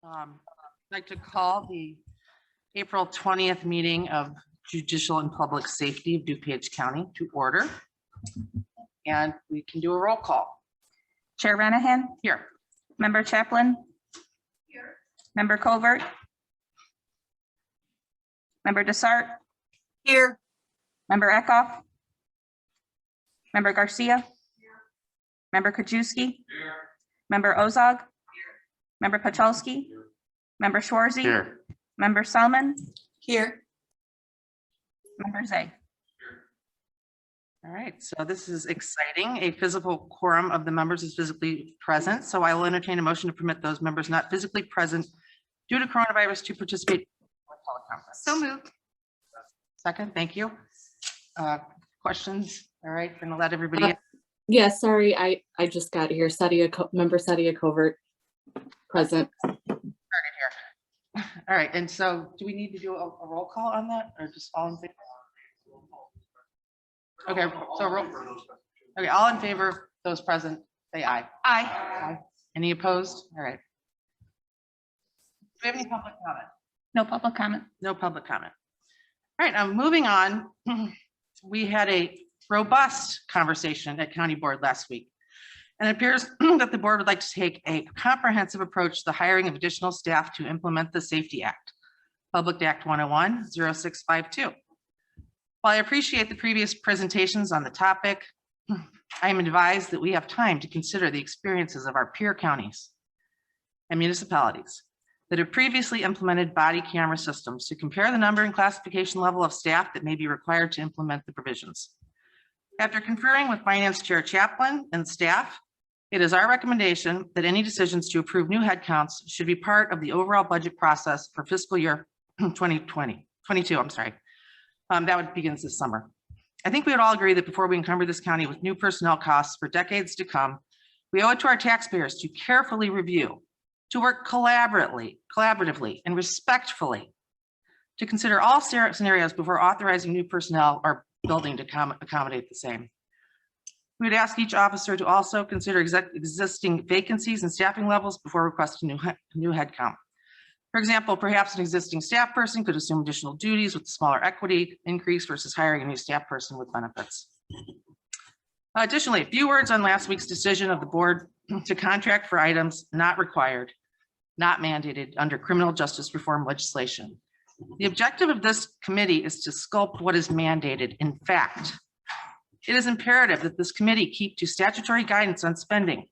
I'd like to call the April 20th meeting of Judicial and Public Safety of DuPage County to order. And we can do a roll call. Chair Renahan. Here. Member Chaplin. Here. Member Covert. Member Desart. Here. Member Eckhoff. Member Garcia. Here. Member Kajewski. Here. Member Ozog. Here. Member Pachalski. Here. Member Schwarzy. Here. Member Selman. Here. Member Zay. All right, so this is exciting. A physical quorum of the members is physically present. So I will entertain a motion to permit those members not physically present due to coronavirus to participate in the teleconference. So moved. Second, thank you. Questions? All right, going to let everybody in. Yeah, sorry, I just got here. Member Sadia Covert, present. Started here. All right, and so do we need to do a roll call on that or just all in favor? Okay, so okay, all in favor, those present, say aye. Aye. Any opposed? All right. Do we have any public comment? No public comment. No public comment. All right, now moving on. We had a robust conversation at County Board last week. And it appears that the board would like to take a comprehensive approach to the hiring of additional staff to implement the Safety Act, Public Act 101-0652. While I appreciate the previous presentations on the topic, I am advised that we have time to consider the experiences of our peer counties and municipalities that have previously implemented body camera systems to compare the number and classification level of staff that may be required to implement the provisions. After conferring with Finance Chair Chaplin and staff, it is our recommendation that any decisions to approve new headcounts should be part of the overall budget process for fiscal year 2022. I'm sorry. That begins this summer. I think we would all agree that before we encumber this county with new personnel costs for decades to come, we owe it to our taxpayers to carefully review, to work collaboratively and respectfully to consider all scenarios before authorizing new personnel or building to accommodate the same. We would ask each officer to also consider existing vacancies and staffing levels before requesting new headcount. For example, perhaps an existing staff person could assume additional duties with a smaller equity increase versus hiring a new staff person with benefits. Additionally, a few words on last week's decision of the board to contract for items not required, not mandated under criminal justice reform legislation. The objective of this committee is to sculpt what is mandated. In fact, it is imperative that this committee keep to statutory guidance on spending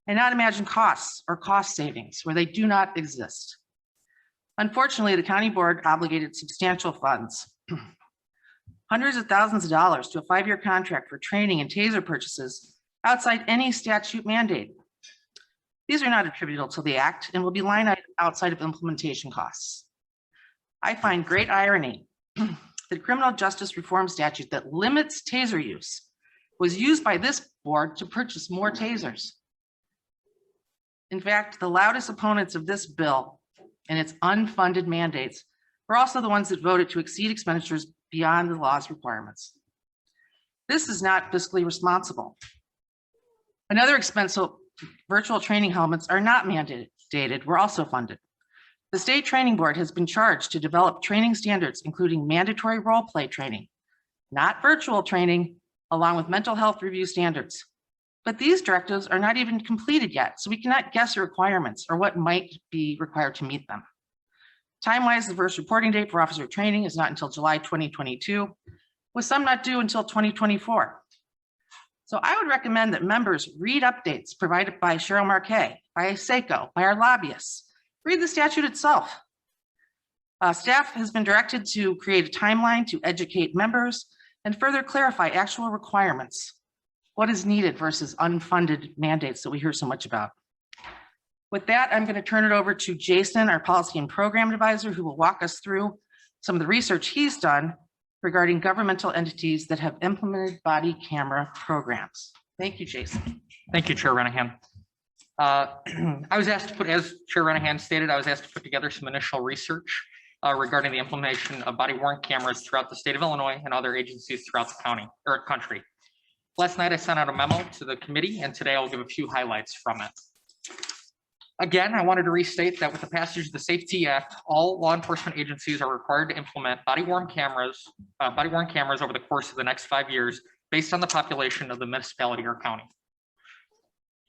and not imagine costs or cost savings where they do not exist. Unfortunately, the county board obligated substantial funds, hundreds of thousands of dollars to a 5-year contract for training and taser purchases outside any statute mandate. These are not attributable to the act and will be line item outside of implementation costs. I find great irony that the criminal justice reform statute that limits taser use was used by this board to purchase more tasers. In fact, the loudest opponents of this bill and its unfunded mandates were also the ones that voted to exceed expenditures beyond the law's requirements. This is not fiscally responsible. Another expensive virtual training helmets are not mandated, were also funded. The state training board has been charged to develop training standards, including mandatory role play training, not virtual training, along with mental health review standards. But these directives are not even completed yet, so we cannot guess the requirements or what might be required to meet them. Time-wise, the first reporting date for officer training is not until July 2022, with some not due until 2024. So I would recommend that members read updates provided by Cheryl Marquet, by SACO, by our lobbyists. Read the statute itself. Staff has been directed to create a timeline to educate members and further clarify actual requirements. What is needed versus unfunded mandates that we hear so much about. With that, I'm going to turn it over to Jason, our policy and program advisor, who will walk us through some of the research he's done regarding governmental entities that have implemented body camera programs. Thank you, Jason. Thank you, Chair Renahan. I was asked to put, as Chair Renahan stated, I was asked to put together some initial research regarding the implementation of body worn cameras throughout the state of Illinois and other agencies throughout the county or country. Last night, I sent out a memo to the committee, and today I'll give a few highlights from it. Again, I wanted to restate that with the passage of the Safety Act, all law enforcement agencies are required to implement body-worn cameras over the course of the next 5 years based on the population of the municipality or county.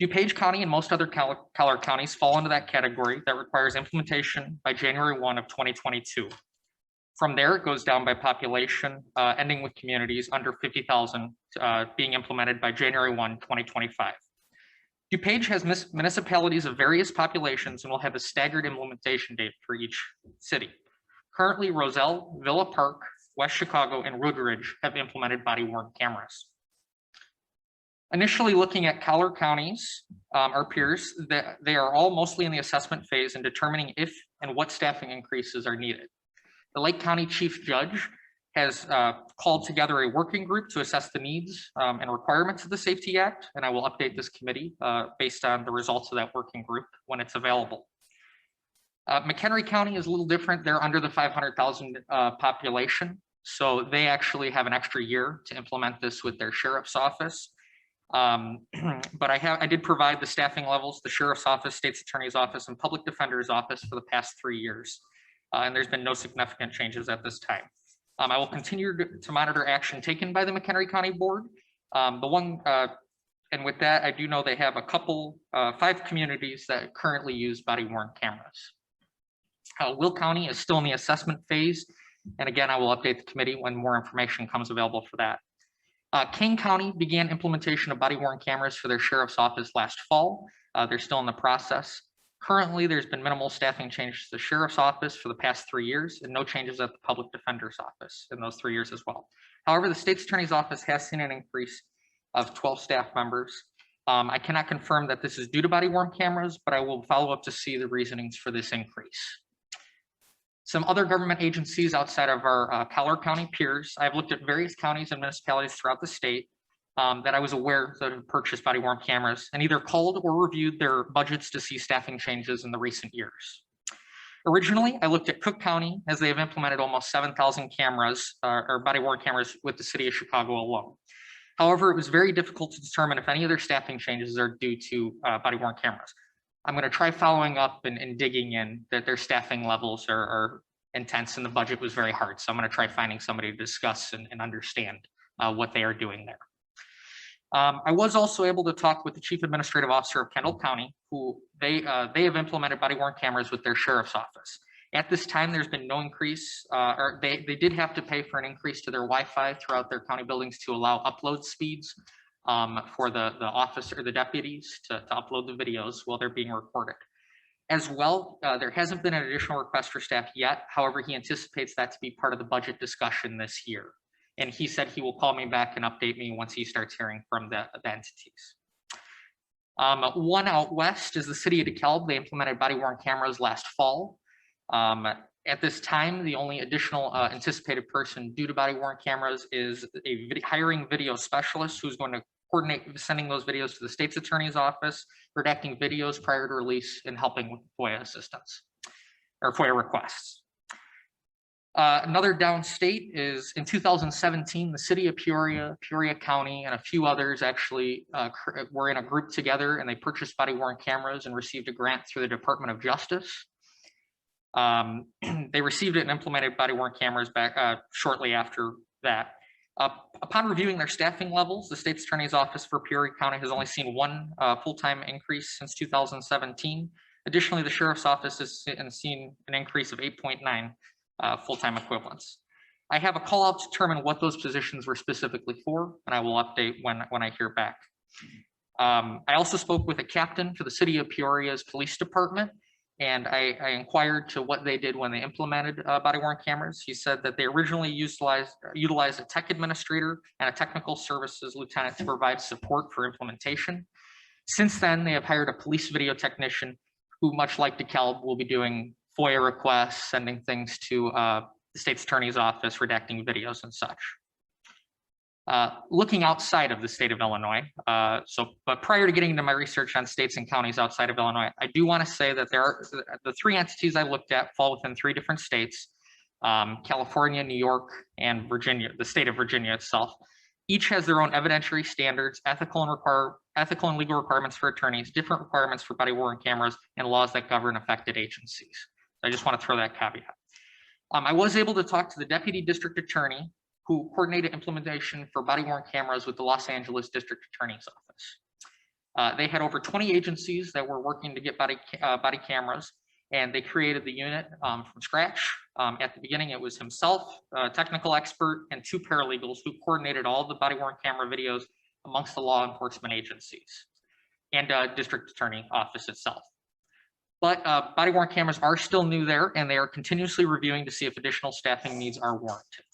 DuPage County and most other Collier counties fall into that category that requires implementation by January 1 of 2022. From there, it goes down by population, ending with communities under 50,000 being implemented by January 1, 2025. DuPage has municipalities of various populations and will have a staggered implementation date for each city. Currently, Roselle, Villa Park, West Chicago, and Woodridge have implemented body-worn cameras. Initially looking at Collier counties, our peers, they are all mostly in the assessment phase and determining if and what staffing increases are needed. The Lake County Chief Judge has called together a working group to assess the needs and requirements of the Safety Act, and I will update this committee based on the results of that working group when it's available. McHenry County is a little different. They're under the 500,000 population, so they actually have an extra year to implement this with their sheriff's office. But I did provide the staffing levels, the sheriff's office, state's attorney's office, and public defender's office for the past 3 years, and there's been no significant changes at this time. I will continue to monitor action taken by the McHenry County Board. And with that, I do know they have a couple, 5 communities that currently use body-worn cameras. Will County is still in the assessment phase. And again, I will update the committee when more information comes available for that. Kane County began implementation of body-worn cameras for their sheriff's office last fall. They're still in the process. Currently, there's been minimal staffing changes to the sheriff's office for the past 3 years and no changes at the public defender's office in those 3 years as well. However, the state's attorney's office has seen an increase of 12 staff members. I cannot confirm that this is due to body-worn cameras, but I will follow up to see the reasonings for this increase. Some other government agencies outside of our Collier County peers, I've looked at various counties and municipalities throughout the state that I was aware that have purchased body-worn cameras and either called or reviewed their budgets to see staffing changes in the recent years. Originally, I looked at Cook County as they have implemented almost 7,000 cameras or body-worn cameras with the city of Chicago alone. However, it was very difficult to determine if any of their staffing changes are due to body-worn cameras. I'm going to try following up and digging in that their staffing levels are intense and the budget was very hard. So I'm going to try finding somebody to discuss and understand what they are doing there. I was also able to talk with the Chief Administrative Officer of Kendall County, who they have implemented body-worn cameras with their sheriff's office. At this time, there's been no increase, or they did have to pay for an increase to their Wi-Fi throughout their county buildings to allow upload speeds for the officer or the deputies to upload the videos while they're being recorded. As well, there hasn't been an additional request for staff yet. However, he anticipates that to be part of the budget discussion this year. And he said he will call me back and update me once he starts hearing from the entities. One out west is the city of DeKalb. They implemented body-worn cameras last fall. At this time, the only additional anticipated person due to body-worn cameras is hiring video specialist who's going to coordinate sending those videos to the state's attorney's office, redacting videos prior to release, and helping with FOIA assistance or FOIA requests. Another downstate is in 2017, the city of Peoria, Peoria County, and a few others actually were in a group together and they purchased body-worn cameras and received a grant through the Department of Justice. They received it and implemented body-worn cameras back shortly after that. Upon reviewing their staffing levels, the state's attorney's office for Peoria County has only seen one full-time increase since 2017. Additionally, the sheriff's office has seen an increase of 8.9 full-time equivalents. I have a call out to determine what those positions were specifically for, and I will update when I hear back. I also spoke with a captain for the city of Peoria's police department, and I inquired to what they did when they implemented body-worn cameras. He said that they originally utilized a tech administrator and a technical services lieutenant to provide support for implementation. Since then, they have hired a police video technician who, much like DeKalb, will be doing FOIA requests, sending things to the state's attorney's office, redacting videos and such. Looking outside of the state of Illinois, but prior to getting into my research on states and counties outside of Illinois, I do want to say that there are the 3 entities I looked at fall within 3 different states, California, New York, and Virginia, the state of Virginia itself. Each has their own evidentiary standards, ethical and ethical and legal requirements for attorneys, different requirements for body worn cameras, and laws that govern affected agencies. I just want to throw that caveat. I was able to talk to the deputy district attorney who coordinated implementation for body worn cameras with the Los Angeles District Attorney's Office. They had over 20 agencies that were working to get body cameras, and they created the unit from scratch. At the beginning, it was himself, a technical expert, and 2 paralegals who coordinated all the body worn camera videos amongst the law enforcement agencies and district attorney office itself. But body worn cameras are still new there, and they are continuously reviewing to see if additional staffing needs are warranted.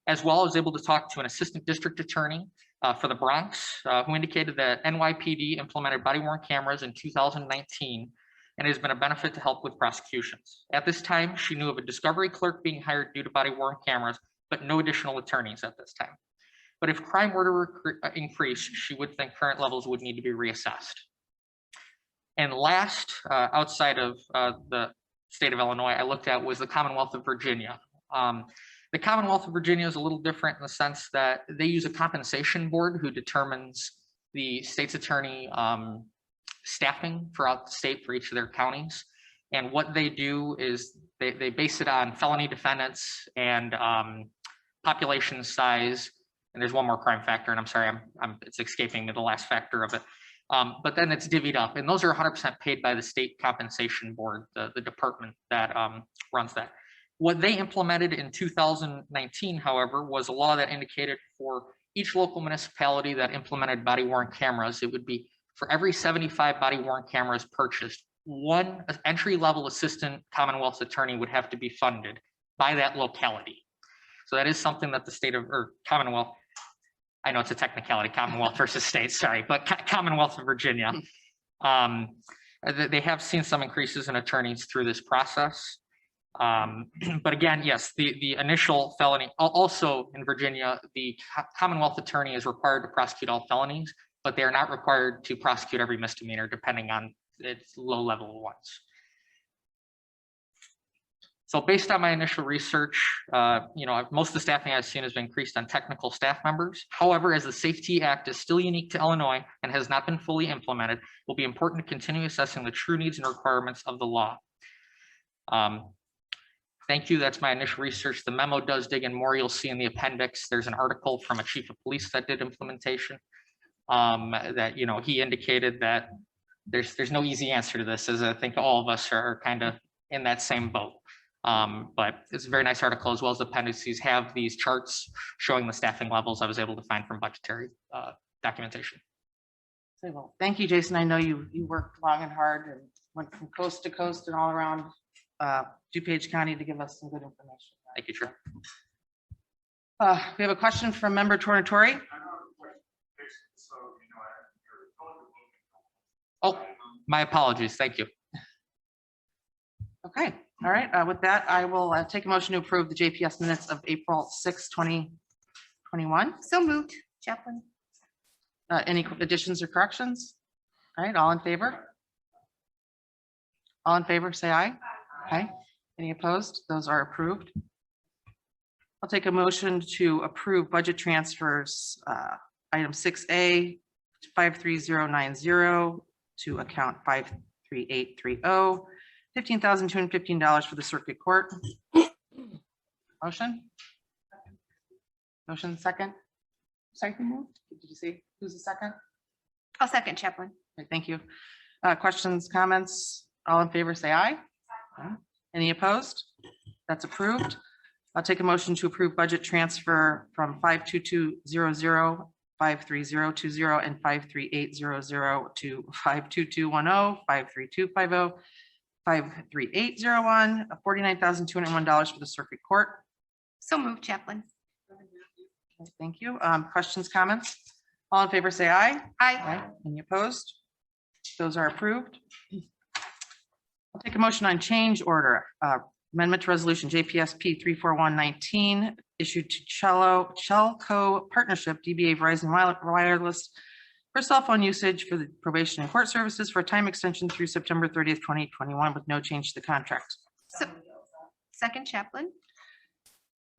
As well, I was able to talk to an assistant district attorney for the Bronx who indicated that NYPD implemented body worn cameras in 2019, and it has been a benefit to help with prosecutions. At this time, she knew of a discovery clerk being hired due to body worn cameras, but no additional attorneys at this time. But if crime were to increase, she would think current levels would need to be reassessed. And last, outside of the state of Illinois, I looked at was the Commonwealth of Virginia. The Commonwealth of Virginia is a little different in the sense that they use a compensation board who determines the state's attorney staffing throughout the state for each of their counties. And what they do is they base it on felony defendants and population size. And there's one more crime factor, and I'm sorry, it's escaping me, the last factor of it. But then it's divvied up, and those are 100% paid by the state compensation board, the department that runs that. What they implemented in 2019, however, was a law that indicated for each local municipality that implemented body worn cameras, it would be for every 75 body worn cameras purchased, one entry-level assistant Commonwealth attorney would have to be funded by that locality. So that is something that the state of, or Commonwealth, I know it's a technicality, Commonwealth versus state, sorry, but Commonwealth of Virginia. They have seen some increases in attorneys through this process. But again, yes, the initial felony, also in Virginia, the Commonwealth attorney is required to prosecute all felonies, but they are not required to prosecute every misdemeanor depending on its low level ones. So based on my initial research, most of the staffing I've seen has been increased on technical staff members. However, as the Safety Act is still unique to Illinois and has not been fully implemented, it will be important to continue assessing the true needs and requirements of the law. Thank you. That's my initial research. The memo does dig in more. You'll see in the appendix, there's an article from a chief of police that did implementation that, he indicated that there's no easy answer to this, as I think all of us are kind of in that same boat. But it's a very nice article, as well as the appendices have these charts showing the staffing levels I was able to find from budgetary documentation. Well, thank you, Jason. I know you worked long and hard and went from coast to coast and all around DuPage County to give us some good information. Thank you, Chair. We have a question from member Tornatori. Oh, my apologies. Thank you. Okay. All right. With that, I will take a motion to approve the JPS minutes of April 6, 2021. So moved, Chaplain. Any additions or corrections? All right. All in favor? All in favor, say aye. Aye. Any opposed? Those are approved. I'll take a motion to approve budget transfers. Item 6A, 53090 to account 53830, $15,215 for the circuit court. Motion? Motion second? Sorry, who moved? Did you see? Who's the second? I'll second, Chaplain. Okay, thank you. Questions, comments? All in favor, say aye. Aye. Any opposed? That's approved. I'll take a motion to approve budget transfer from 52200, 53020, and 53800 to 52210, 53250, 53801, $49,201 for the circuit court. So moved, Chaplain. Okay, thank you. Questions, comments? All in favor, say aye. Aye. Aye. Any opposed? Those are approved. I'll take a motion on change order. Amendment to resolution JPSP 34119 issued to Chelco Partnership DBA Verizon Wireless for cell phone usage for the probation and court services for a time extension through September 30th, 2021 with no change to the contract. So, second, Chaplain.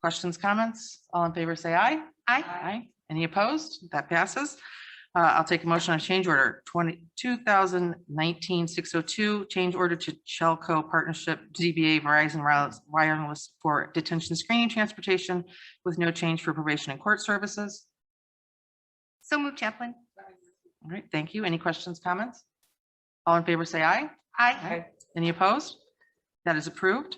Questions, comments? All in favor, say aye. Aye. Aye. Any opposed? That passes. I'll take a motion on change order 2019-602, change order to Shelco Partnership ZBA Verizon Wireless for detention screening transportation with no change for probation and court services. So moved, Chaplain. All right, thank you. Any questions, comments? All in favor, say aye. Aye. Any opposed? That is approved.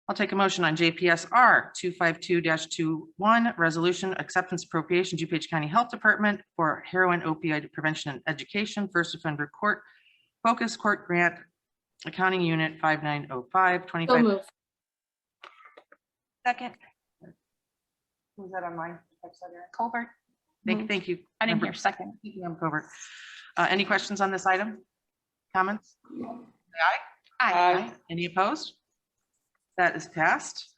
I'll take a motion on JPSR 252-21, resolution acceptance appropriation, DuPage County Health Department for heroin opioid prevention and education, first offender court, focus court grant, accounting unit 5905, So 25. moved. Second. Was that on mine? Colbert. Thank you. I didn't Member- hear second. Thank you, Member Covert. Any questions on this item? Comments? Say aye. Any opposed? That is passed.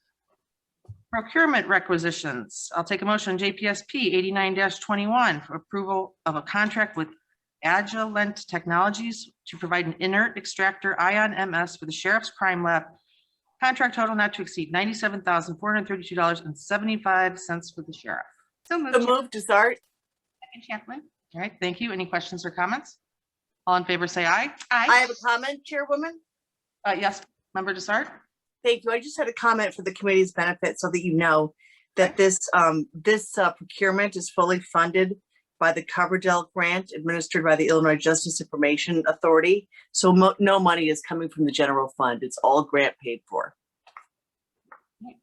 Procurement requisitions. I'll take a motion on JPSP 89-21 for approval of a contract with Agilent Technologies to provide an inert extractor ion MS for the Sheriff's Crime Lab. Contract total not to exceed $97,432.75 for the sheriff. So moved. So moved, Desart. Second, Chaplain. All right, thank you. Any questions or comments? All in favor, say aye. I have a comment, Chairwoman. Yes, Member Desart? Thank you. I just had a comment for the committee's benefit so that you know that this procurement is fully funded by the Coverdell grant administered by the Illinois Justice Information Authority. So no money is coming from the general fund. It's all grant paid for.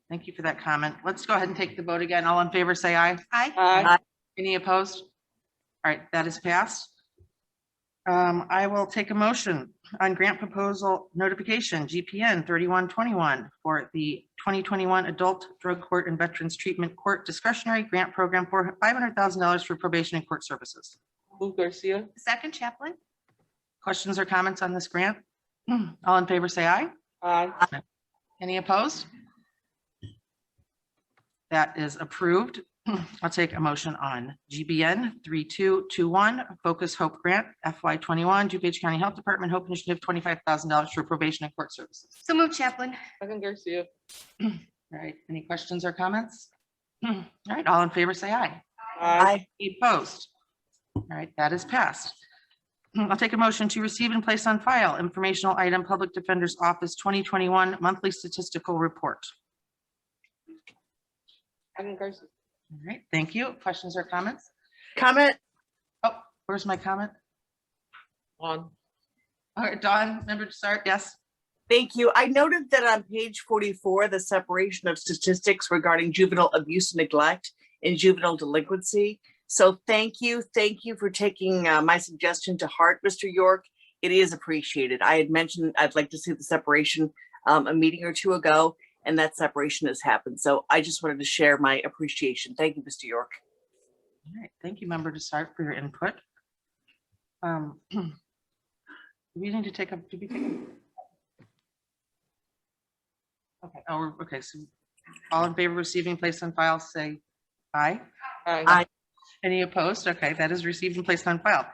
Thank you for that comment. Let's go ahead and take the vote again. All in favor, say aye. Aye. Any opposed? All right, that is passed. I will take a motion on grant proposal notification, GPN 3121 for the 2021 Adult Drug Court and Veterans Treatment Court Discretionary Grant Program for $500,000 for probation and court services. Move Garcia. Second, Chaplain. Questions or comments on this grant? All in favor, say aye. Aye. Any opposed? That is approved. I'll take a motion on GBN 3221 Focus Hope Grant FY21 DuPage County Health Department Hope Initiative $25,000 for probation and court services. So moved, Chaplain. Second Garcia. All right, any questions or comments? All right, all in favor, say aye. Aye. Any opposed? All right, that is passed. I'll take a motion to receive and place on file informational item Public Defender's Office 2021 Monthly Statistical Report. Second Garcia. All right, thank you. Questions or comments? Comment. Oh, where's my comment? On. All right, Dawn, member to start, yes? Thank you. I noted that on page 44, the separation of statistics regarding juvenile abuse and neglect and juvenile delinquency. So thank you for taking my suggestion to heart, Mr. York. It is appreciated. I had mentioned I'd like to see the separation a meeting or two ago, and that separation has happened. So I just wanted to share my appreciation. Thank you, Mr. York. All right, thank you, member to start for your input. We need to take a, did we take a? Okay, okay, so all in favor of receiving, placed on file, say aye. Aye. Aye. Any opposed? Okay, that is received and placed on file.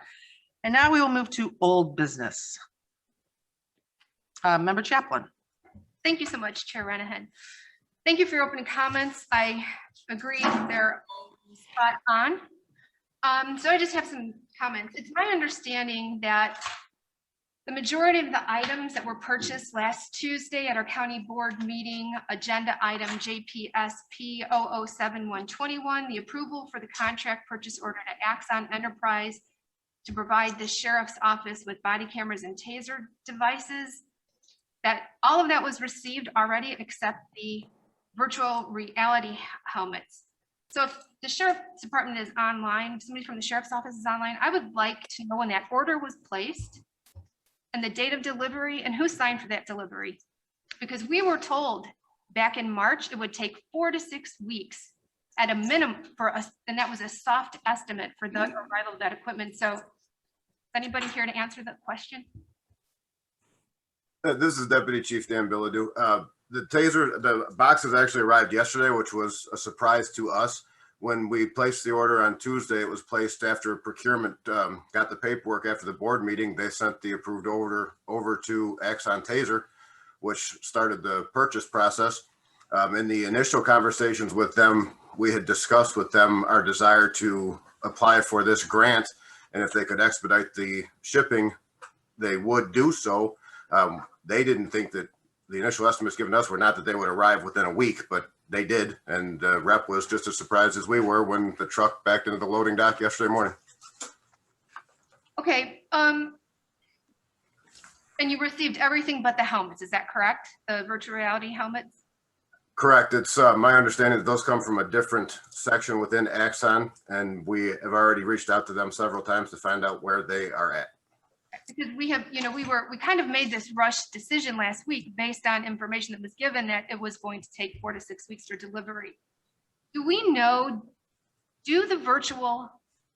And now we will move to old business. Member Chaplin. Thank you so much, Chair Renahan. Thank you for your opening comments. I agree they're spot on. So I just have some comments. It's my understanding that the majority of the items that were purchased last Tuesday at our county board meeting, agenda item JPSP 007121, the approval for the contract purchase order to Axon Enterprise to provide the sheriff's office with body cameras and taser devices, that all of that was received already except the virtual reality helmets. So if the sheriff's department is online, if somebody from the sheriff's office is online, I would like to know when that order was placed and the date of delivery and who signed for that delivery. Because we were told back in March, it would take 4 to 6 weeks at a minimum for us, and that was a soft estimate for the arrival of that equipment. So is anybody here to answer that question? This is Deputy Chief Dan Bilodeau. The taser, the boxes actually arrived yesterday, which was a surprise to us. When we placed the order on Tuesday, it was placed after procurement got the paperwork after the board meeting. They sent the approved order over to Axon Taser, which started the purchase process. In the initial conversations with them, we had discussed with them our desire to apply for this grant And if they could expedite the shipping, they would do so. They didn't think that the initial estimates given us were not that they would arrive within a week, but they did. And Rep was just as surprised as we were when the truck backed into the loading dock yesterday morning. Okay, and you received everything but the helmets, is that correct? The virtual reality helmets? Correct. It's my understanding that those come from a different section within Axon, and we have already reached out to them several times to find out where they are at. Because we have, we kind of made this rush decision last week based on information that was given that it was going to take 4 to 6 weeks for delivery. Do we know, do the virtual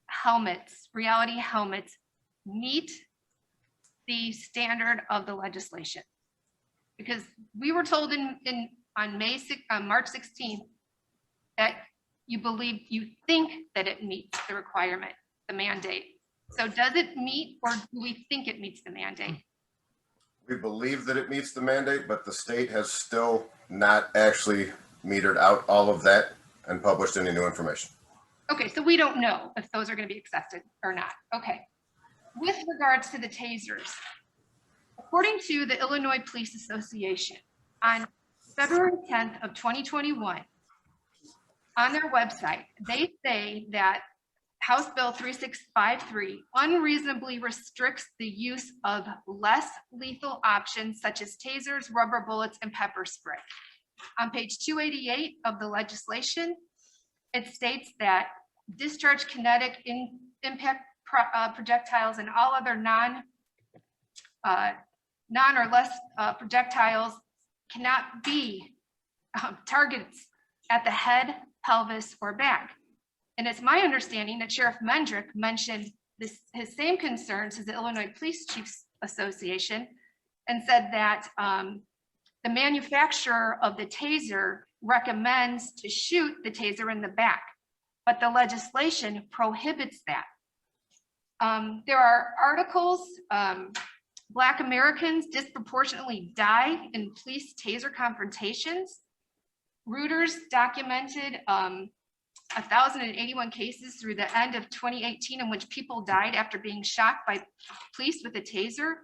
helmets, reality helmets, meet the standard of the legislation? Because we were told on March 16th that you think that it meets the requirement, the mandate. So does it meet, or do we think it meets the mandate? We believe that it meets the mandate, but the state has still not actually metered out all of that and published any new information. Okay, so we don't know if those are going to be accepted or not. Okay. With regards to the tasers, according to the Illinois Police Association, on February 10th of 2021, on their website, they say that House Bill 3653 unreasonably restricts the use of less lethal options such as tasers, rubber bullets, and pepper spray. On page 288 of the legislation, it states that discharge kinetic impact projectiles and all other non or less projectiles cannot be targets at the head, pelvis, or back. And it's my understanding that Sheriff Mendrick mentioned his same concerns to the Illinois Police Chiefs Association and said that the manufacturer of the taser recommends to shoot the taser in the back, but the legislation prohibits that. There are articles, Black Americans disproportionately die in police taser confrontations. Reuters documented 1,081 cases through the end of 2018 in which people died after being shot by police with a taser.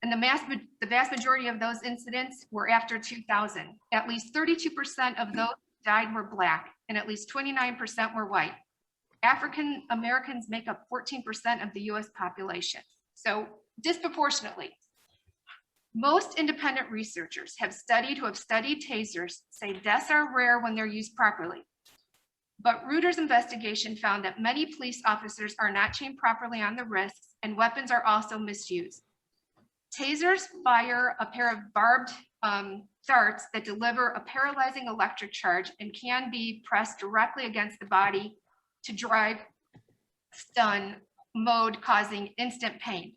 And the vast majority of those incidents were after 2000. At least 32% of those who died were Black, and at least 29% were white. African Americans make up 14% of the US population. So disproportionately. Most independent researchers who have studied tasers say deaths are rare when they're used properly. But Reuters' investigation found that many police officers are not trained properly on the risks, and weapons are also misused. Tasers fire a pair of barbed darts that deliver a paralyzing electric charge and can be pressed directly against the body to drive stun mode, causing instant pain.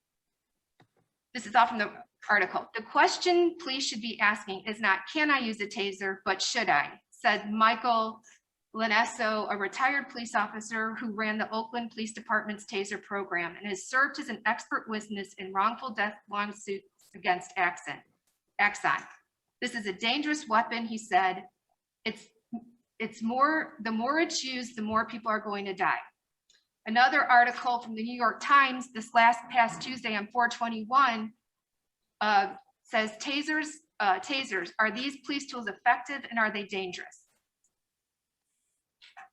This is all from the article. The question police should be asking is not, can I use a taser, but should I? Said Michael Lanesso, a retired police officer who ran the Oakland Police Department's taser program and has served as an expert witness in wrongful death lawsuits against Axon. This is a dangerous weapon, he said. The more it's used, the more people are going to die. Another article from the New York Times this past Tuesday on 4/21 says tasers, are these police tools effective and are they dangerous?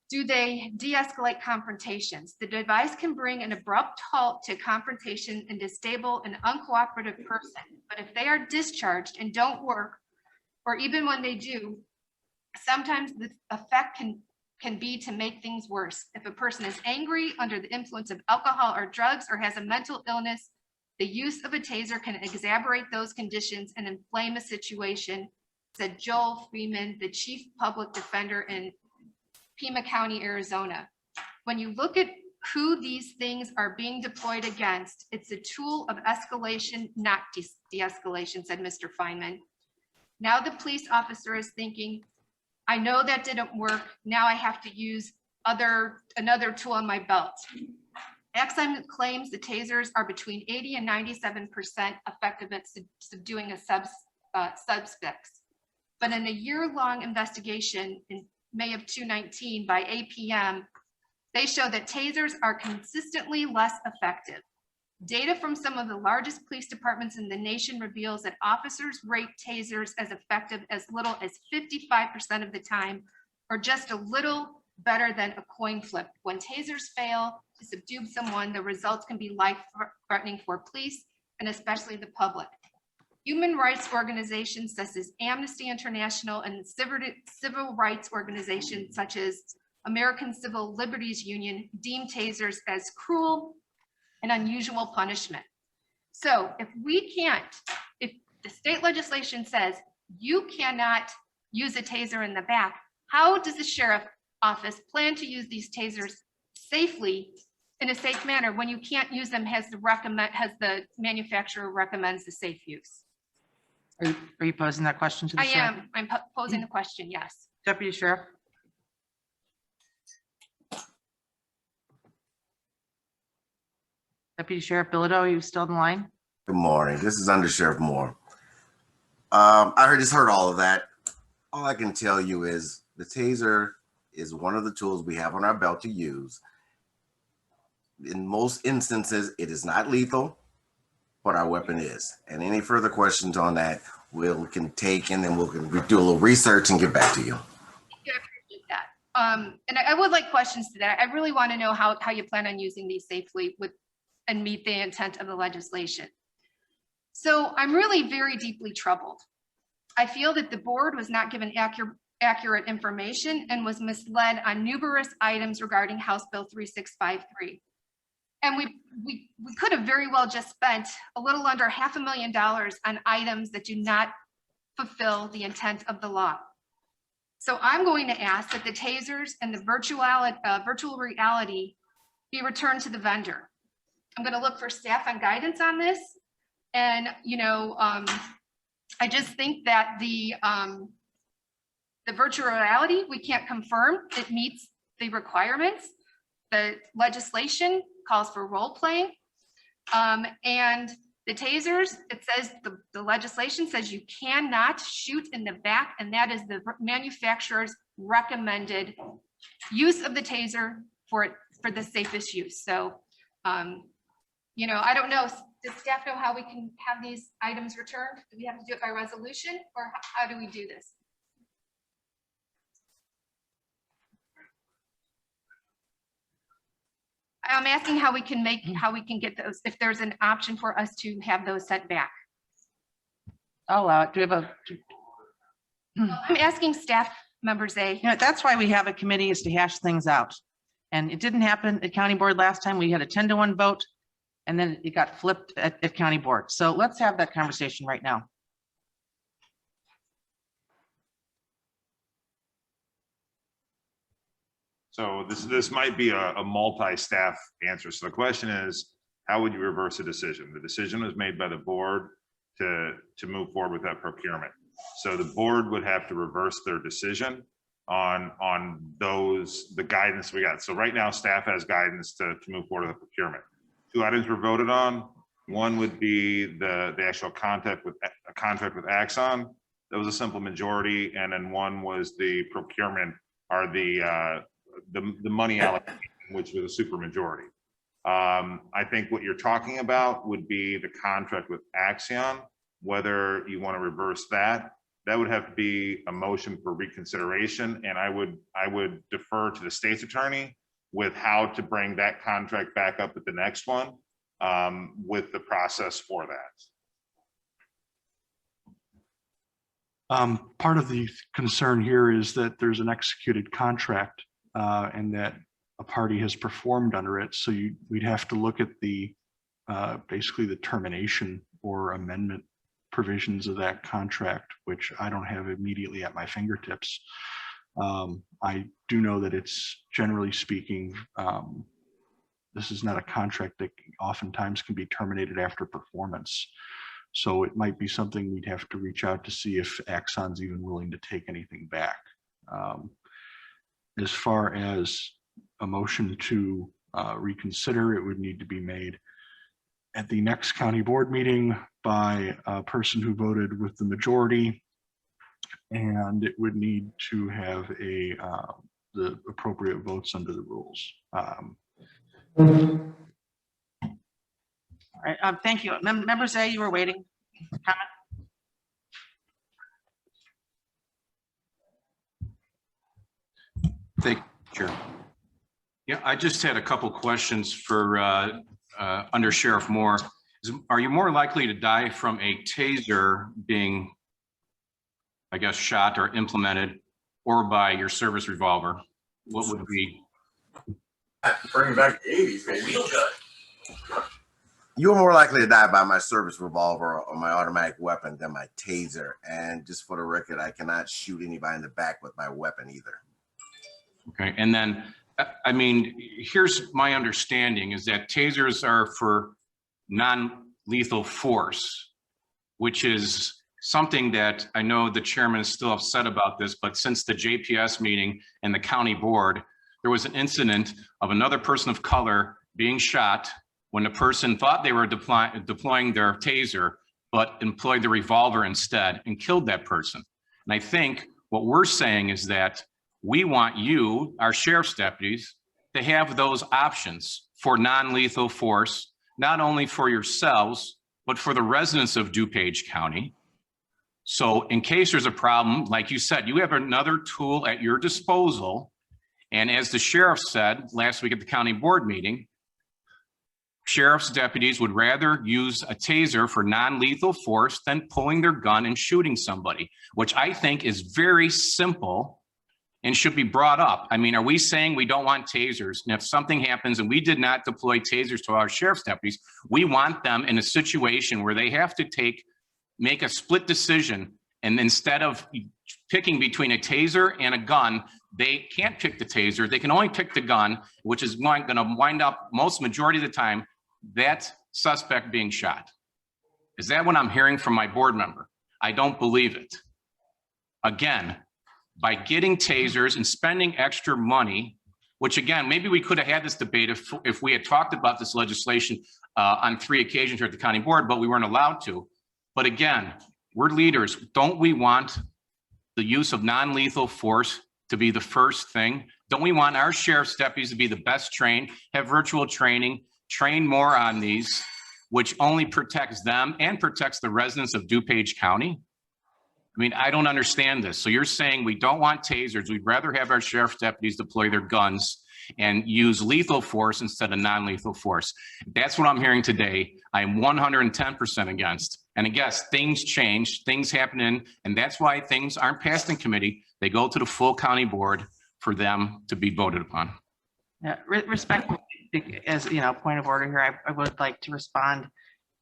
Do they de-escalate confrontations? The device can bring an abrupt halt to confrontation and disable an uncooperative person. But if they are discharged and don't work, or even when they do, sometimes the effect can be to make things worse. If a person is angry, under the influence of alcohol or drugs, or has a mental illness, the use of a taser can exacerbate those conditions and inflame a situation, said Joel Freeman, the chief public defender in Pima County, Arizona. When you look at who these things are being deployed against, it's a tool of escalation, not de-escalation, said Mr. Feynman. Now the police officer is thinking, I know that didn't work. Now I have to use another tool on my belt. Axon claims the tasers are between 80 and 97% effective at subduing a suspects. But in a year-long investigation in May of 2019 by APM, They show that tasers are consistently less effective. Data from some of the largest police departments in the nation reveals that officers rate tasers as effective as little as 55% of the time, or just a little better than a coin flip. When tasers fail to subdue someone, the results can be life-threatening for police and especially the public. Human rights organizations such as Amnesty International and civil rights organizations such as American Civil Liberties Union deem tasers as cruel and unusual punishment. So if the state legislation says you cannot use a taser in the back, how does the sheriff office plan to use these tasers safely in a safe manner when you can't use them as the manufacturer recommends the safe use? Are you posing that question to the I sheriff? am, I'm posing the question, yes. Deputy Sheriff? Deputy Sheriff Bilodeau, are you still on the line? Good morning. This is Undersheriff Moore. Just heard all of that. All I can tell you is the taser is one of the tools we have on our belt to use. In most instances, it is not lethal, but our weapon is. And any further questions on that, we can take, and then we'll do a little research and get back to you. I appreciate that. And I would like questions to that. I really want to know how you plan on using these safely and meet the intent of the legislation. So I'm really very deeply troubled. I feel that the board was not given accurate information and was misled on numerous items regarding House Bill 3653. And we could have very well just spent a little under $500,000 on items that do not fulfill the intent of the law. So I'm going to ask that the tasers and the virtual reality be returned to the vendor. I'm going to look for staff on guidance on this. And, I just think that the virtual reality, we can't confirm it meets the requirements. The legislation calls for role playing. And the tasers, it says, the legislation says you cannot shoot in the back, and that is the manufacturer's recommended use of the taser for the safest use. So, I don't know, does staff know how we can have these items returned? Do we have to do it by resolution, or how do we do this? I'm asking how we can get those, if there's an option for us to have those sent back. I'll allow it. Do we have I'm asking staff members that's why we have a committee, is to hash things out. And it didn't happen at county board last time. We had a 10-1 vote, and then it got flipped at county board. So let's have that conversation right now. So this might be a multi-staff answer. So the question is, how would you reverse a decision? The decision was made by the board to move forward with that procurement. So the board would have to reverse their decision on the guidance we got. So right now, staff has guidance to move forward with the procurement. 2 items were voted on. One would be the actual contract with Axon. That was a simple majority. And then one was the procurement, or the money allocation, which was a super majority. I think what you're talking about would be the contract with Axion, whether you want to reverse that. That would have to be a motion for reconsideration, and I would defer to the state's attorney with how to bring that contract back up at the next one, with the process for that. Part of the concern here is that there's an executed contract and that a party has performed under it. So we'd have to look at the basically the termination or amendment provisions of that contract, which I don't have immediately at my fingertips. I do know that it's, generally speaking, this is not a contract that oftentimes can be terminated after performance. So it might be something we'd have to reach out to see if Axon's even willing to take anything back. As far as a motion to reconsider, it would need to be made at the next county board meeting by a person who voted with the majority, and it would need to have a the appropriate votes under the rules. All right, thank you. Member Zay, you were waiting. Comment? Thank you, Chair. Yeah, I just had a couple questions for Under Sheriff Moore. Are you more likely to die from a taser being, I guess, shot or implemented, or by your service revolver? What would be? Bring back the 80s, maybe. You're more likely to die by my service revolver or my automatic weapon than my taser. And just for the record, I cannot shoot anybody in the back with my weapon either. Okay, and then, I mean, here's my understanding is that tasers are for non-lethal force, which is something that I know the chairman is still upset about this, but since the JPS meeting and the county board, there was an incident of another person of color being shot when the person thought they were deploying their taser, but employed the revolver instead and killed that person. And I think what we're saying is that we want you, our sheriff's deputies, to have those options for non-lethal force, not only for yourselves, but for the residents of DuPage County. So in case there's a problem, like you said, you have another tool at your disposal. And as the sheriff said last week at the county board meeting, sheriff's deputies would rather use a taser for non-lethal force than pulling their gun and shooting somebody, which I think is very simple and should be brought up. I mean, are we saying we don't want tasers? And if something happens and we did not deploy tasers to our sheriff's deputies, we want them in a situation where they have to make a split decision. And instead of picking between a taser and a gun, they can't pick the taser. They can only pick the gun, which is going to wind up majority of the time, that suspect being shot. Is that what I'm hearing from my board member? I don't believe it. Again, by getting tasers and spending extra money, which again, maybe we could have had this debate if we had talked about this legislation on 3 occasions here at the county board, but we weren't allowed to. But again, we're leaders. Don't we want the use of non-lethal force to be the first thing? Don't we want our sheriff's deputies to be the best trained, have virtual training, train more on these, which only protects them and protects the residents of DuPage County? I mean, I don't understand this. So you're saying we don't want tasers. We'd rather have our sheriff's deputies deploy their guns and use lethal force instead of non-lethal force. That's what I'm hearing today. I'm 110% against. And I guess things change, things happen and that's why things aren't passed in committee. They go to the full county board for them to be voted upon. Yeah, respectfully, as you know, point of order here, I would like to respond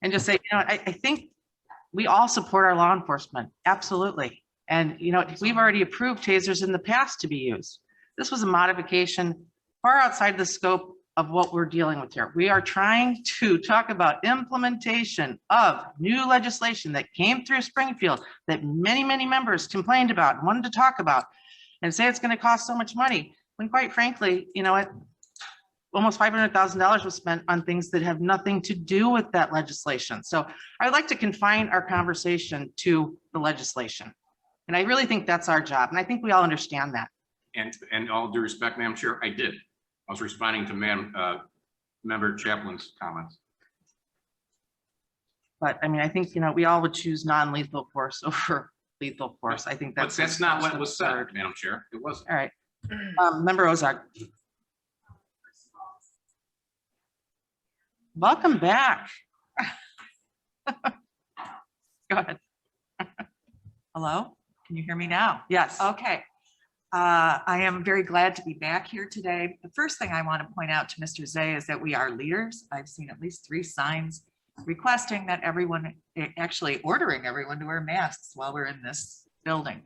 and just say, you know, I think we all support our law enforcement, absolutely. And you know, we've already approved tasers in the past to be used. This was a modification far outside the scope of what we're dealing with here. We are trying to talk about implementation of new legislation that came through Springfield that many, many members complained about and wanted to talk about and say it's going to cost so much money. When quite frankly, you know what, almost $500,000 was spent on things that have nothing to do with that legislation. So I'd like to confine our conversation to the legislation. And I really think that's our job. And I think we all understand that. And all due respect, Madam Chair, I did. I was responding to Member Chaplin's comments. But I mean, I think, you know, we all would choose non-lethal force over lethal force. I think that's. But that's not what was said, Madam Chair. It wasn't. All right. Member Ozark. Welcome back. Go ahead. Hello, can you hear me now? Yes. Okay. I am very glad to be back here today. The first thing I want to point out to Mr. Zay is that we are leaders. I've seen at least 3 signs requesting that everyone, actually ordering everyone to wear masks while we're in this building.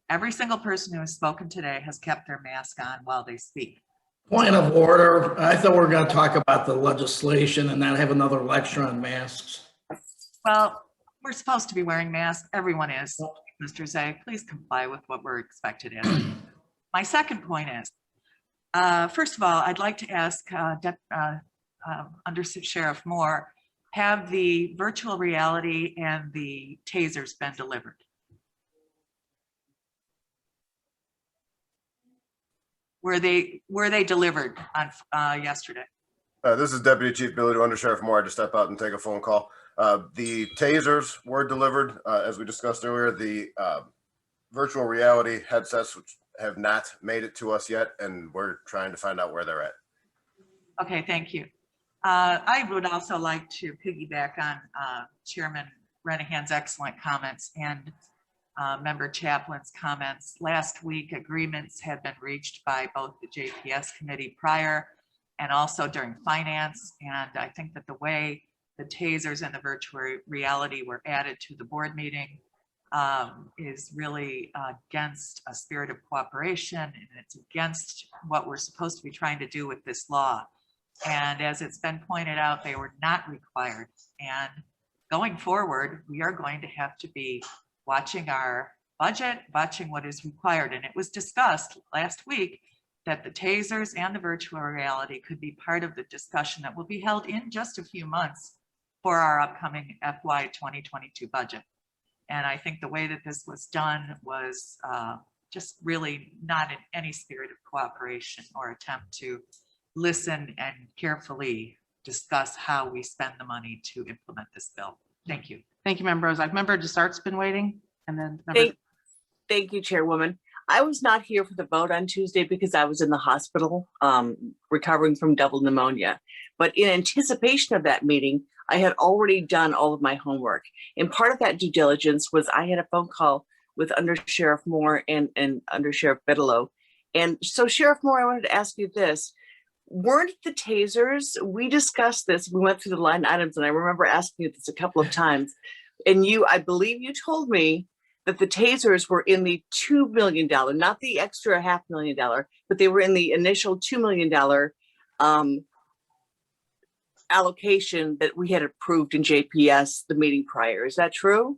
Every single person who has spoken today has kept their mask on while they speak. Point of order. I thought we were going to talk about the legislation and not have another lecture on masks. Well, we're supposed to be wearing masks. Everyone is. Mr. Zay, please comply with what we're expected in. My second point is, first of all, I'd like to ask Undersheriff Moore, have the virtual reality and the tasers been delivered? Were they delivered on yesterday? This is Deputy Chief Billy to Undersheriff Moore. I had to step out and take a phone call. The tasers were delivered, as we discussed earlier. The virtual reality headsets, which have not made it to us yet, and we're trying to find out where they're at. Okay, thank you. I would also like to piggyback on Chairman Renahan's excellent comments and Member Chaplin's comments. Last week, agreements had been reached by both the JPS committee prior and also during finance. And I think that the way the tasers and the virtual reality were added to the board meeting is really against a spirit of cooperation, and it's against what we're supposed to be trying to do with this law. And as it's been pointed out, they were not required. And going forward, we are going to have to be watching our budget, watching what is required. And it was discussed last week that the tasers and the virtual reality could be part of the discussion that will be held in just a few months for our upcoming FY 2022 budget. And I think the way that this was done was just really not in any spirit of cooperation or attempt to listen and carefully discuss how we spend the money to implement this bill. Thank you. Thank you, Member Bozak. Member Desart's been waiting, and then Thank you, Chairwoman. I was not here for the vote on Tuesday because I was in the hospital recovering from double pneumonia. But in anticipation of that meeting, I had already done all of my homework. And part of that due diligence was I had a phone call with Undersheriff Moore and Undersheriff Bigelow. And so, Sheriff Moore, I wanted to ask you this. Weren't the tasers, we discussed this, we went through the line items, and I remember asking you this a couple of times. And I believe you told me that the tasers were in the $2 million, not the extra $500,000, but they were in the initial $2 million allocation that we had approved in JPS the meeting prior. Is that true?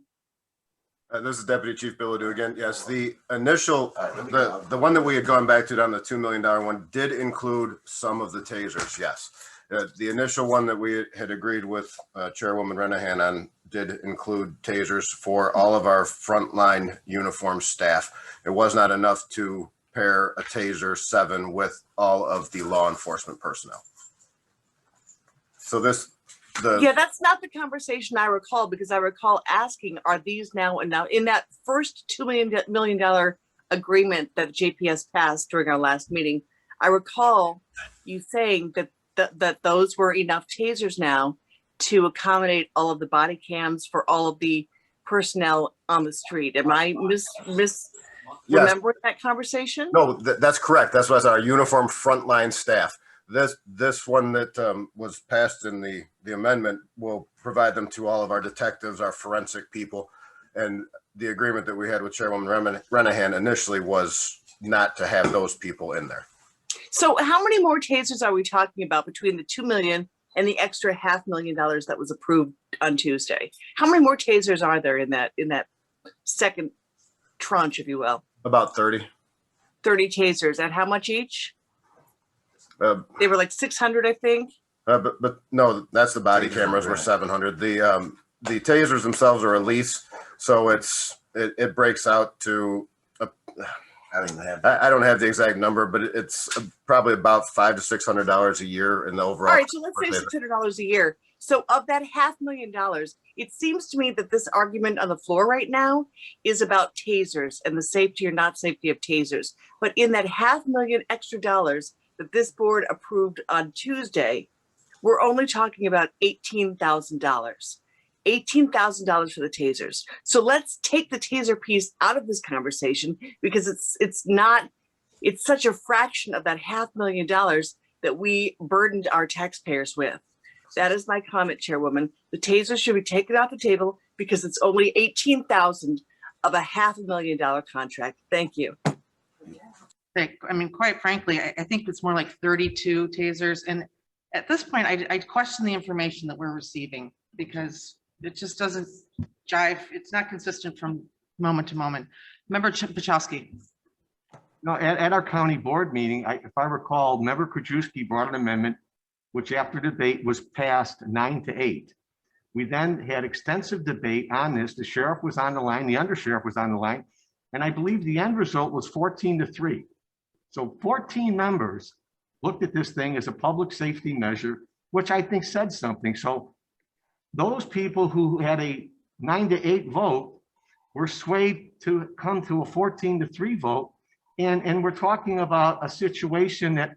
This is Deputy Chief Bigelow again. Yes, the initial, the one that we had gone back to on the $2 million one did include some of the tasers, yes. The initial one that we had agreed with Chairwoman Renahan on did include tasers for all of our frontline uniform staff. It was not enough to pair a taser 7 with all of the law enforcement personnel. So yeah, that's not the conversation I recall, because I recall asking, are these now in that first $2 million agreement that JPS passed during our last meeting? I recall you saying that those were enough tasers now to accommodate all of the body cams for all of the personnel on the street. Am I remembering that conversation? No, that's correct. That's what I said, our uniform frontline staff. This one that was passed in the amendment will provide them to all of our detectives, our forensic people. And the agreement that we had with Chairwoman Renahan initially was not to have those people in there. So how many more tasers are we talking about between the $2 million and the extra $500,000 that was approved on Tuesday? How many more tasers are there in that second tranche, if you will? About 30. 30 tasers. At how much each? They were like 600, I think. But no, that's the body cameras were 700. The tasers themselves are a lease, so it breaks out to. I don't have the exact number, but it's probably about $500 to $600 a year in the overall. All right, so let's say $600 a year. So of that $500,000, it seems to me that this argument on the floor right now is about tasers and the safety or not safety of tasers. But in that $500,000 extra dollars that this board approved on Tuesday, we're only talking about $18,000. $18,000 for the tasers. So let's take the taser piece out of this conversation, because it's such a fraction of that $500,000 that we burdened our taxpayers with. That is my comment, Chairwoman. The taser should be taken off the table because it's only $18,000 of a $500,000 contract. Thank you. I mean, quite frankly, I think it's more like 32 tasers. And at this point, I question the information that we're receiving, because it just doesn't jive. It's not consistent from moment to moment. Member Pachowski. No, at our county board meeting, if I recall, Member Krajewski brought an amendment, which after debate was passed 9-8. We then had extensive debate on this. The sheriff was on the line, the undersheriff was on the line, and I believe the end result was 14-3. So 14 members looked at this thing as a public safety measure, which I think said something. So those people who had a 9-8 vote were swayed to come to a 14-3 vote. And we're talking about a situation that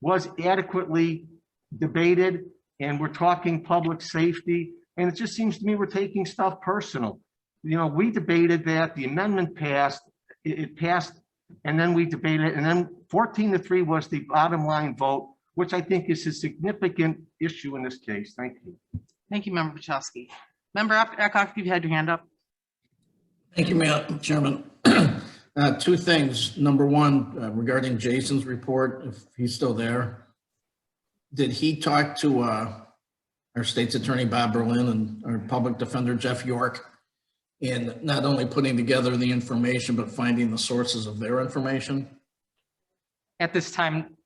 was adequately debated, and we're talking public safety. And it just seems to me we're taking stuff personal. You know, we debated that, the amendment passed, it passed, and then we debated it, and then 14-3 was the bottom line vote, which I think is a significant issue in this case. Thank you. Thank you, Member Pachowski. Member Eckhoff, you've had your hand up. Thank you, Madam Chairman. Two things. Number one, regarding Jason's report, if he's still there, did he talk to our state's attorney, Bob Berlin, and our public defender, Jeff York, in not only putting together the information, but finding the sources of their information? At this time,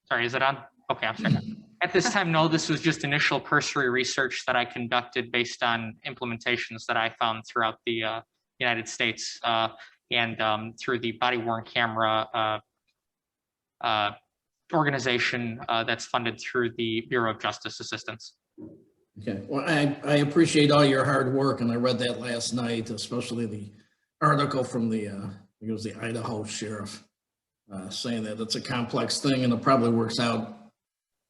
sorry, is it on? Okay, I'm sorry. At this time, no, this was just initial cursory research that I conducted based on implementations that I found throughout the United States and through the body worn camera organization that's funded through the Bureau of Justice Assistance. Okay, well, I appreciate all your hard work, and I read that last night, especially the article from the, I think it was the Idaho sheriff, saying that it's a complex thing and it probably works out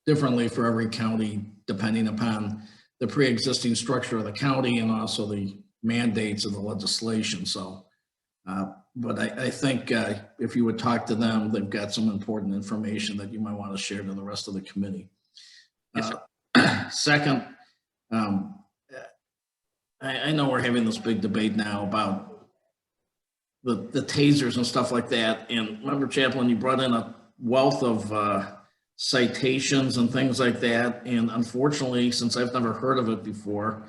differently for every county, depending upon the pre-existing structure of the county and also the mandates of the legislation. So, but I think if you would talk to them, they've got some important information that you might want to share to the rest of the committee. Yes, sir. Second, I know we're having this big debate now about the tasers and stuff like that. And Member Chaplin, you brought in a wealth of citations and things like that. And unfortunately, since I've never heard of it before,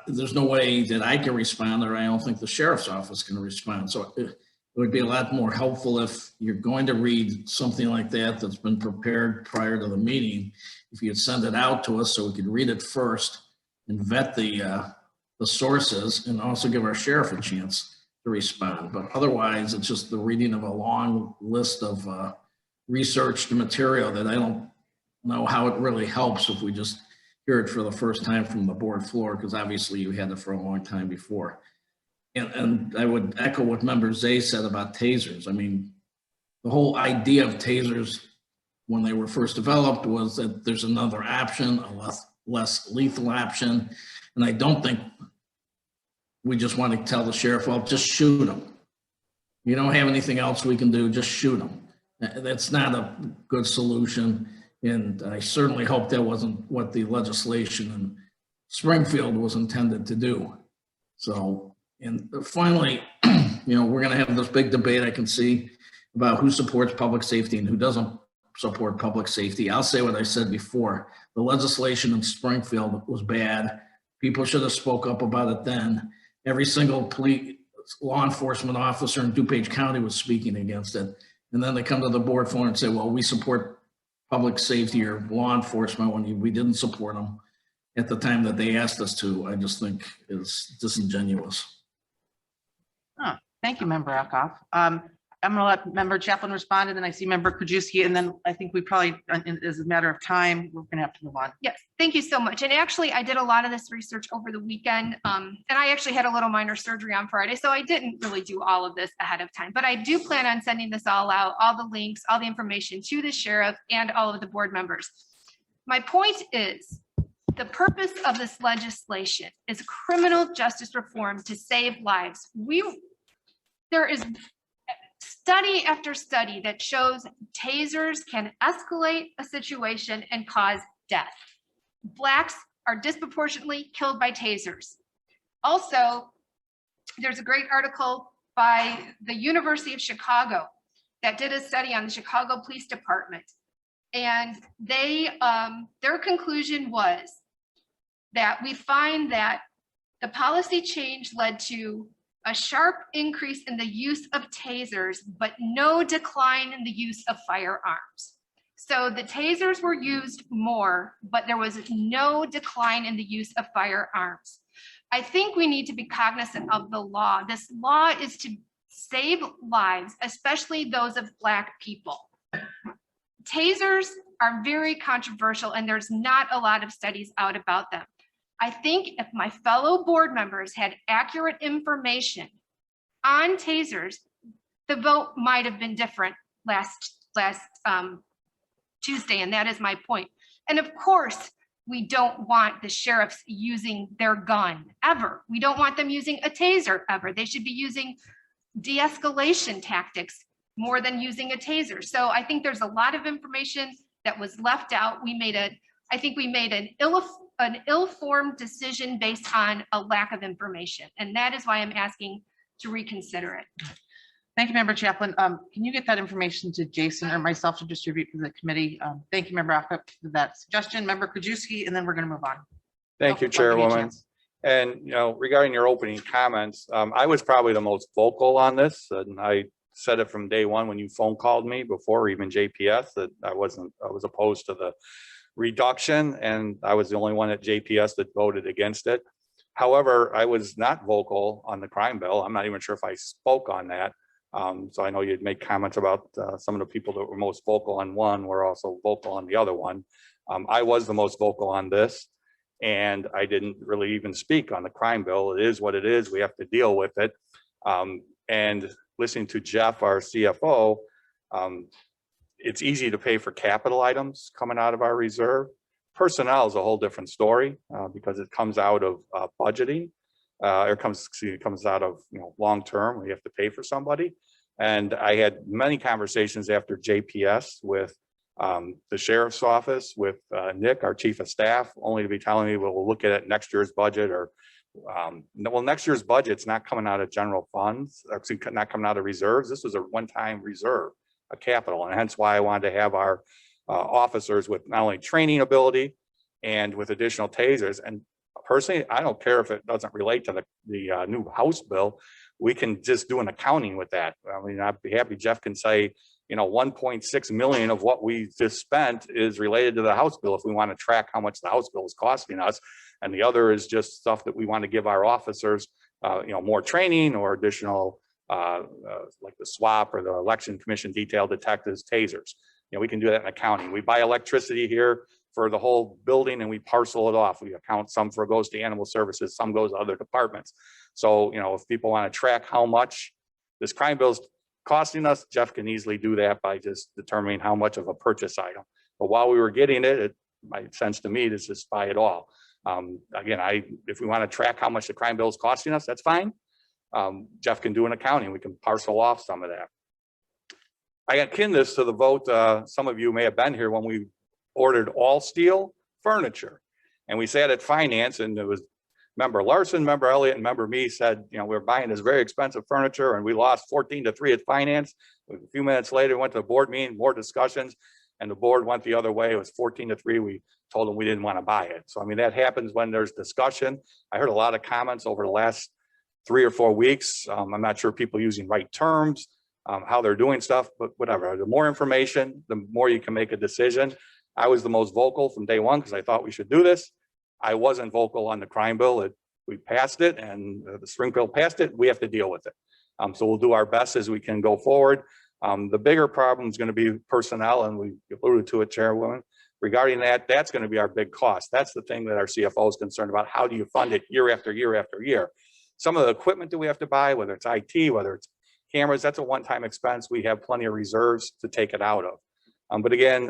there's no way that I can respond, or I don't think the sheriff's office can respond. So it would be a lot more helpful if you're going to read something like that that's been prepared prior to the meeting, if you'd send it out to us so we could read it first and vet the sources, and also give our sheriff a chance to respond. But otherwise, it's just the reading of a long list of researched material that I don't know how it really helps if we just hear it for the first time from the board floor, because obviously you had it for a long time before. And I would echo what Member Zay said about tasers. I mean, the whole idea of tasers when they were first developed was that there's another option, a less lethal option. And I don't think we just want to tell the sheriff, well, just shoot them. You don't have anything else we can do, just shoot them. That's not a good solution. And I certainly hope that wasn't what the legislation in Springfield was intended to do. So, and finally, you know, we're going to have this big debate, I can see, about who supports public safety and who doesn't support public safety. I'll say what I said before. The legislation in Springfield was bad. People should have spoke up about it then. Every single law enforcement officer in DuPage County was speaking against it. And then they come to the board floor and say, well, we support public safety or law enforcement when we didn't support them at the time that they asked us to. I just think is disingenuous. Oh, thank you, Member Eckhoff. I'm going to let Member Chaplin respond, and then I see Member Krajewski, and then I think we probably, as a matter of time, we're going to have to move on. Yes, thank you so much. And actually, I did a lot of this research over the weekend, and I actually had a little minor surgery on Friday, so I didn't really do all of this ahead of time. But I do plan on sending this all out, all the links, all the information to the sheriff and all of the board members. My point is, the purpose of this legislation is criminal justice reform to save lives. There is study after study that shows tasers can escalate a situation and cause death. Blacks are disproportionately killed by tasers. Also, there's a great article by the University of Chicago that did a study on the Chicago Police Department. And their conclusion was that we find that the policy change led to a sharp increase in the use of tasers, but no decline in the use of firearms. So the tasers were used more, but there was no decline in the use of firearms. I think we need to be cognizant of the law. This law is to save lives, especially those of Black people. Tasers are very controversial and there's not a lot of studies out about them. I think if my fellow board members had accurate information on tasers, the vote might have been different last Tuesday, and that is my point. And of course, we don't want the sheriffs using their gun ever. We don't want them using a taser ever. They should be using de-escalation tactics more than using a taser. So I think there's a lot of information that was left out. I think we made an ill-formed decision based on a lack of information. And that is why I'm asking to reconsider it. Thank you, Member Chaplin. Can you get that information to Jason or myself to distribute to the committee? Thank you, Member Acca, for that suggestion. Member Krajewski, and then we're going to move on. Thank you, Chairwoman. And, you know, regarding your opening comments, I was probably the most vocal on this, and I said it from day one when you phone called me before even JPS that I was opposed to the reduction, and I was the only one at JPS that voted against it. However, I was not vocal on the crime bill. I'm not even sure if I spoke on that. So I know you'd make comments about some of the people that were most vocal on one were also vocal on the other one. I was the most vocal on this, and I didn't really even speak on the crime bill. It is what it is. We have to deal with it. And listening to Jeff, our CFO, it's easy to pay for capital items coming out of our reserve. Personnel is a whole different story because it comes out of budgeting. It comes out of long-term. We have to pay for somebody. And I had many conversations after JPS with the sheriff's office, with Nick, our chief of staff, only to be telling me, well, we'll look at it next year's budget, or well, next year's budget's not coming out of general funds, actually not coming out of reserves. This was a one-time reserve, a capital, and hence why I wanted to have our officers with not only training ability and with additional tasers. And personally, I don't care if it doesn't relate to the new House bill. We can just do an accounting with that. I mean, I'd be happy Jeff can say, 1.6 million of what we just spent is related to the House bill if we want to track how much the House bill is costing us. And the other is just stuff that we want to give our officers, more training or additional, like the SWAP or the Election Commission detail detectives, tasers. We can do that in accounting. We buy electricity here for the whole building and we parcel it off. We account some for goes to animal services, some goes to other departments. So, if people want to track how much this crime bill is costing us, Jeff can easily do that by just determining how much of a purchase item. But while we were getting it, it made sense to me to just buy it all. Again, if we want to track how much the crime bill is costing us, that's fine. Jeff can do an accounting. We can parcel off some of that. I akin this to the vote. Some of you may have been here when we ordered all steel furniture, and we sat at finance, and it was Member Larson, Member Elliott, and Member me said, we're buying this very expensive furniture, and we lost 14-3 at finance. A few minutes later, we went to the board meeting, more discussions, and the board went the other way. It was 14-3. We told them we didn't want to buy it. So, I mean, that happens when there's discussion. I heard a lot of comments over the last 3 or 4 weeks. I'm not sure people using right terms, how they're doing stuff, but whatever. The more information, the more you can make a decision. I was the most vocal from day one because I thought we should do this. I wasn't vocal on the crime bill. We passed it, and the spring bill passed it. We have to deal with it. So we'll do our best as we can go forward. The bigger problem is going to be personnel, and we alluded to it, Chairwoman. Regarding that, that's going to be our big cost. That's the thing that our CFO is concerned about. How do you fund it year after year after year? Some of the equipment that we have to buy, whether it's IT, whether it's cameras, that's a one-time expense. We have plenty of reserves to take it out of. But again,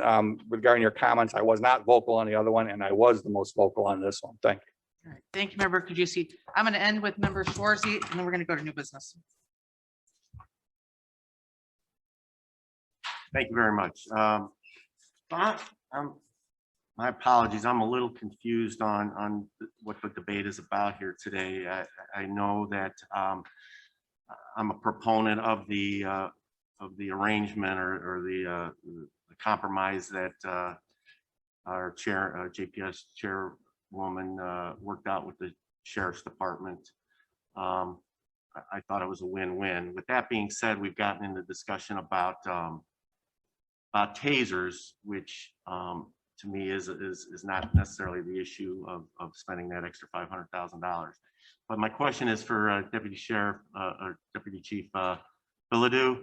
regarding your comments, I was not vocal on the other one, and I was the most vocal on this one. Thank you. All right. Thank you, Member Kajisi. I'm going to end with Member Schwarzy, and then we're going to go to new business. Thank you very much. My apologies. I'm a little confused on what the debate is about here today. I know that I'm a proponent of the arrangement or the compromise that our chair, JPS chairwoman, worked out with the sheriff's department. I thought it was a win-win. With that being said, we've gotten into discussion about tasers, which to me is not necessarily the issue of spending that extra $500,000. But my question is for Deputy Sheriff or Deputy Chief Bilodeau,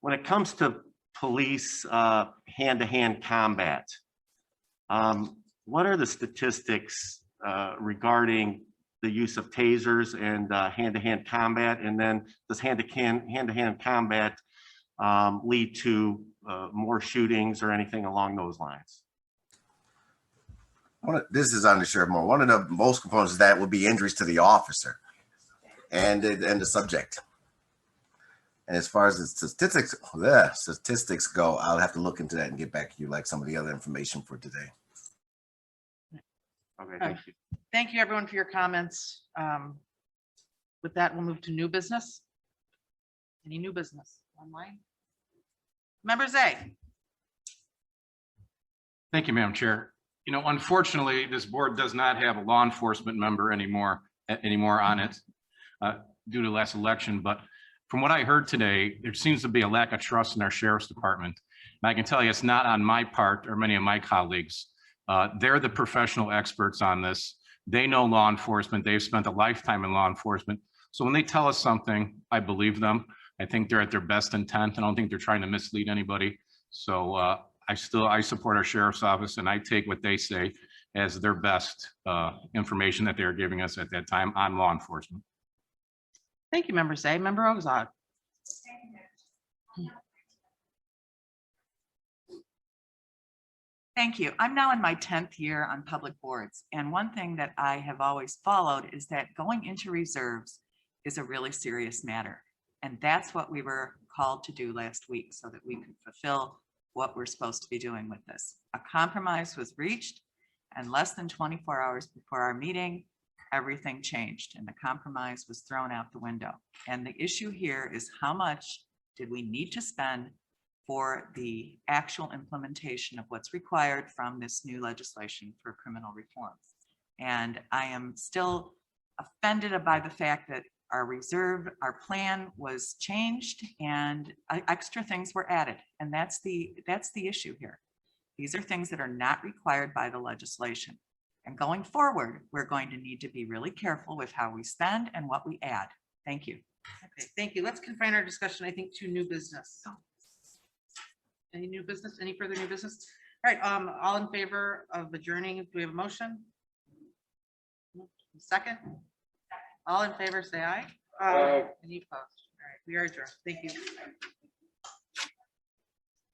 when it comes to police hand-to-hand combat, what are the statistics regarding the use of tasers and hand-to-hand combat? And then does hand-to-hand combat lead to more shootings or anything along those lines? This is Undersheriff Moore. One of the most components of that would be injuries to the officer and the subject. And as far as the statistics go, I'll have to look into that and get back to you like some of the other information for today. Okay, thank you. Thank you, everyone, for your comments. With that, we'll move to new business. Any new business online? Members A. Thank you, Madam Chair. You know, unfortunately, this board does not have a law enforcement member anymore on it due to last election. But from what I heard today, there seems to be a lack of trust in our sheriff's department. And I can tell you it's not on my part or many of my colleagues. They're the professional experts on this. They know law enforcement. They've spent a lifetime in law enforcement. So when they tell us something, I believe them. I think they're at their best intent. I don't think they're trying to mislead anybody. So I support our sheriff's office, and I take what they say as their best information that they're giving us at that time on law enforcement. Thank you, Member A. Member Ozog. Thank you. I'm now in my 10th year on public boards. And one thing that I have always followed is that going into reserves is a really serious matter. And that's what we were called to do last week so that we could fulfill what we're supposed to be doing with this. A compromise was reached, and less than 24 hours before our meeting, everything changed and the compromise was thrown out the window. And the issue here is how much did we need to spend for the actual implementation of what's required from this new legislation for criminal reform. And I am still offended by the fact that our plan was changed and extra things were added. And that's the issue here. These are things that are not required by the legislation. And going forward, we're going to need to be really careful with how we spend and what we add. Thank you. Okay, thank you. Let's confine our discussion, I think, to new business. Any new business? Any further new business? All right, all in favor of adjourning, do we have a motion? Second? All in favor, say aye. Aye. Any opposed? All right, we are adjourned. Thank you.